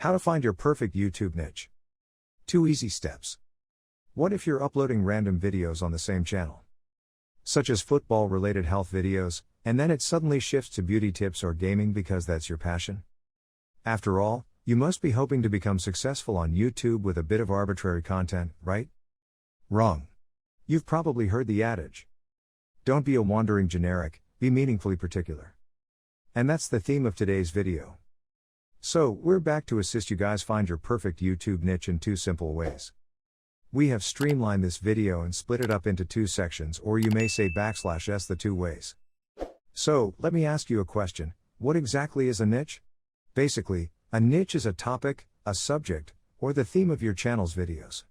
How to find your perfect YouTube niche. 2 easy steps. What if you're uploading random videos on the same channel? Such as football-related health videos, and then it suddenly shifts to beauty tips or gaming because that's your passion? After all, you must be hoping to become successful on YouTube with a bit of arbitrary content, right? Wrong. You've probably heard the adage. Don't be a wandering generic, be meaningfully particular. And that's the theme of today's video. So, we're back to assist you guys find your perfect YouTube niche in 2 simple ways. We have streamlined this video and split it up into 2 sections, or you may say \s the 2 ways. So, let me ask you a question. What exactly is a niche? Basically, a niche is a topic, a subject, or the theme of your channel's videos.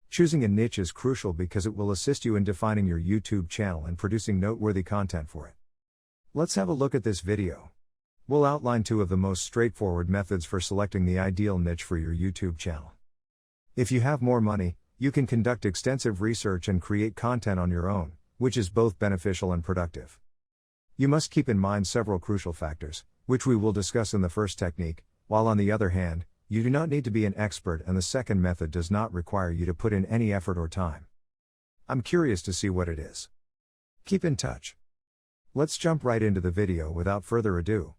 Choosing a niche is crucial because it will assist you in defining your YouTube channel and producing noteworthy content for it. Let's have a look at this video. We'll outline 2 of the most straightforward methods for selecting the ideal niche for your YouTube channel. If you have more money, you can conduct extensive research and create content on your own, which is both beneficial and productive. You must keep in mind several crucial factors, which we will discuss in the first technique, while on the other hand, you do not need to be an expert and the second method does not require you to put in any effort or time. I'm curious to see what it is. Keep in touch. Let's jump right into the video without further ado.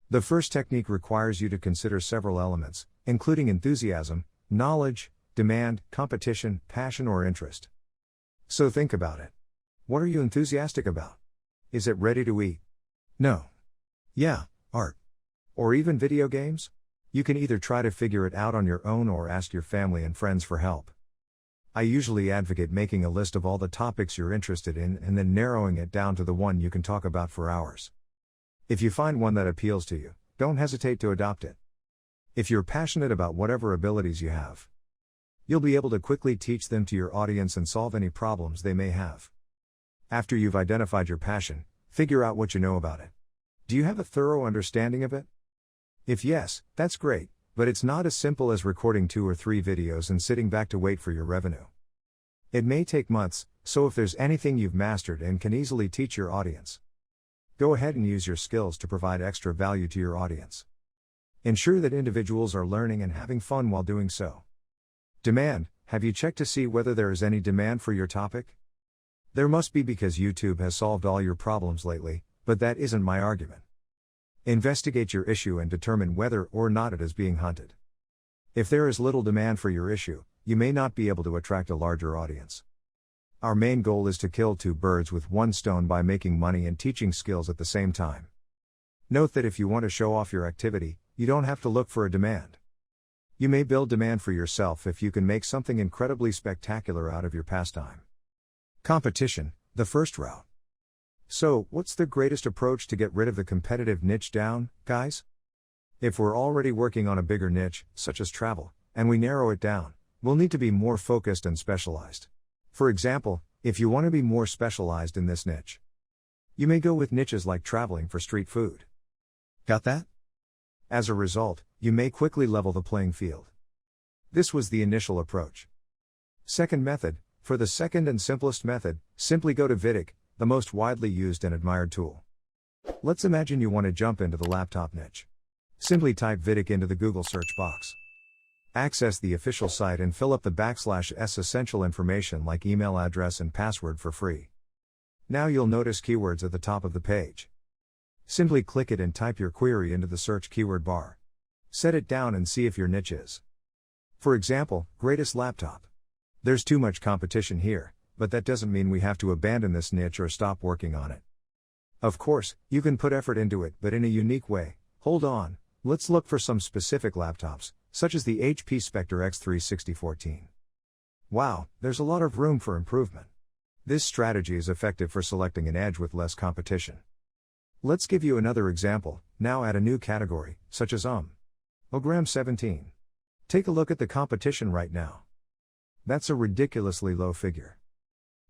The first technique requires you to consider several elements, including enthusiasm, knowledge, demand, competition, passion or interest. So think about it. What are you enthusiastic about? Is it ready to eat? No. Yeah, art. Or even video games? You can either try to figure it out on your own or ask your family and friends for help. I usually advocate making a list of all the topics you're interested in and then narrowing it down to the one you can talk about for hours. If you find one that appeals to you, don't hesitate to adopt it. If you're passionate about whatever abilities you have, you'll be able to quickly teach them to your audience and solve any problems they may have. After you've identified your passion, figure out what you know about it. Do you have a thorough understanding of it? If yes, that's great, but it's not as simple as recording 2 or 3 videos and sitting back to wait for your revenue. It may take months, so if there's anything you've mastered and can easily teach your audience, go ahead and use your skills to provide extra value to your audience. Ensure that individuals are learning and having fun while doing so. Demand. Have you checked to see whether there is any demand for your topic? There must be because YouTube has solved all your problems lately, but that isn't my argument. Investigate your issue and determine whether or not it is being hunted. If there is little demand for your issue, you may not be able to attract a larger audience. Our main goal is to kill 2 birds with 1 stone by making money and teaching skills at the same time. Note that if you want to show off your activity, you don't have to look for a demand. You may build demand for yourself if you can make something incredibly spectacular out of your pastime. Competition, the first route. So, what's the greatest approach to get rid of the competitive niche down, guys? If we're already working on a bigger niche, such as travel, and we narrow it down, we'll need to be more focused and specialized. For example, if you want to be more specialized in this niche, you may go with niches like traveling for street food. Got that? As a result, you may quickly level the playing field. This was the initial approach. Second method. For the second and simplest method, simply go to Vidiq, the most widely used and admired tool. Let's imagine you want to jump into the laptop niche. Simply type Vidiq into the Google search box. Access the official site and fill up the \s essential information like email address and password for free. Now you'll notice keywords at the top of the page. Simply click it and type your query into the search keyword bar. Set it down and see if your niche is. For example, greatest laptop. There's too much competition here, but that doesn't mean we have to abandon this niche or stop working on it. Of course, you can put effort into it, but in a unique way. Hold on, let's look for some specific laptops, such as the HP Spectre X36014. Wow, there's a lot of room for improvement. This strategy is effective for selecting an edge with less competition. Let's give you another example. Now add a new category, such as Ogram 17. Take a look at the competition right now. That's a ridiculously low figure.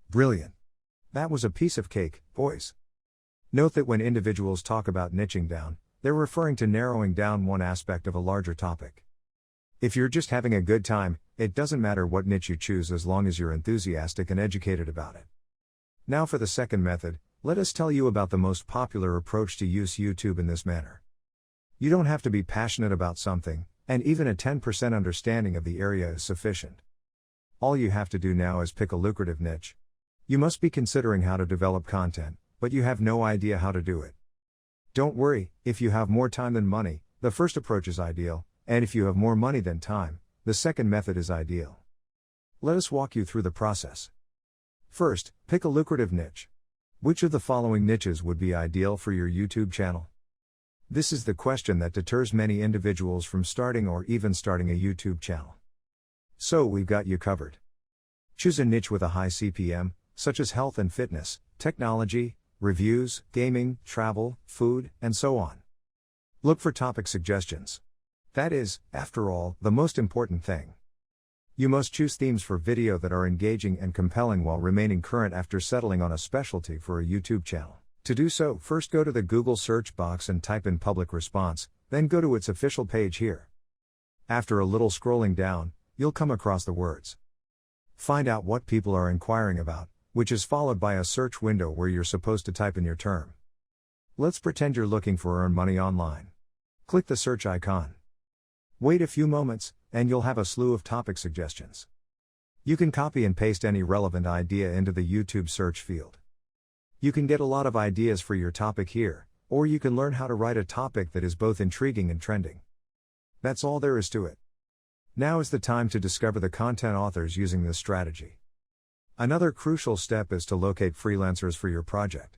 Brilliant. That was a piece of cake, boys. Note that when individuals talk about niching down, they're referring to narrowing down one aspect of a larger topic. If you're just having a good time, it doesn't matter what niche you choose as long as you're enthusiastic and educated about it. Now for the second method, let us tell you about the most popular approach to use YouTube in this manner. You don't have to be passionate about something, And even a 10% understanding of the area is sufficient. All you have to do now is pick a lucrative niche. You must be considering how to develop content, but you have no idea how to do it. Don't worry, if you have more time than money, the first approach is ideal, and if you have more money than time, the second method is ideal. Let us walk you through the process. First, pick a lucrative niche. Which of the following niches would be ideal for your YouTube channel? This is the question that deters many individuals from starting or even starting a YouTube channel. So we've got you covered. Choose a niche with a high CPM, such as health and fitness, technology, reviews, gaming, travel, food, and so on. Look for topic suggestions. That is, after all, the most important thing. You must choose themes for video that are engaging and compelling while remaining current after settling on a specialty for a YouTube channel. To do so, first go to the Google search box and type in public response, then go to its official page here. After a little scrolling down, you'll come across the words. Find out what people are inquiring about, which is followed by a search window where you're supposed to type in your term. Let's pretend you're looking for earn money online. Click the search icon. Wait a few moments, and you'll have a slew of topic suggestions. You can copy and paste any relevant idea into the YouTube search field. You can get a lot of ideas for your topic here, or you can learn how to write a topic that is both intriguing and trending. That's all there is to it. Now is the time to discover the content authors using this strategy. Another crucial step is to locate freelancers for your project.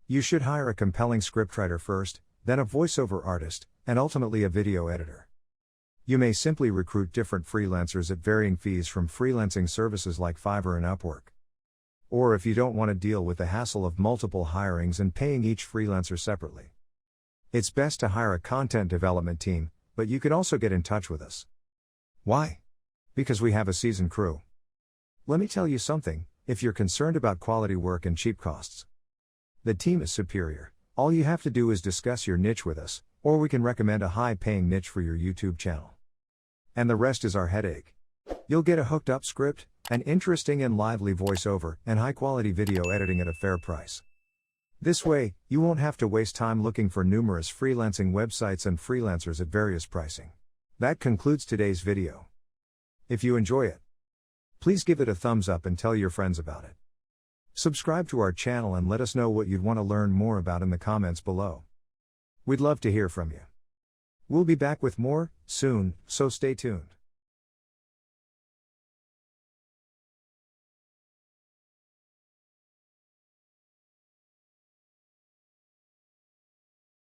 You should hire a compelling scriptwriter first, then a voiceover artist, and ultimately a video editor. You may simply recruit different freelancers at varying fees from freelancing services like Fiverr and Upwork. Or if you don't want to deal with the hassle of multiple hirings and paying each freelancer separately, it's best to hire a content development team, but you can also get in touch with us. Why? Because we have a seasoned crew. Let me tell you something, if you're concerned about quality work and cheap costs, the team is superior. All you have to do is discuss your niche with us, or we can recommend a high-paying niche for your YouTube channel. And the rest is our headache. You'll get a hooked-up script, an interesting and lively voiceover, and high-quality video editing at a fair price. This way, you won't have to waste time looking for numerous freelancing websites and freelancers at various pricing. That concludes today's video. If you enjoy it, please give it a thumbs up and tell your friends about it. Subscribe to our channel and let us know what you'd want to learn more about in the comments below. We'd love to hear from you. We'll be back with more, soon, so stay tuned.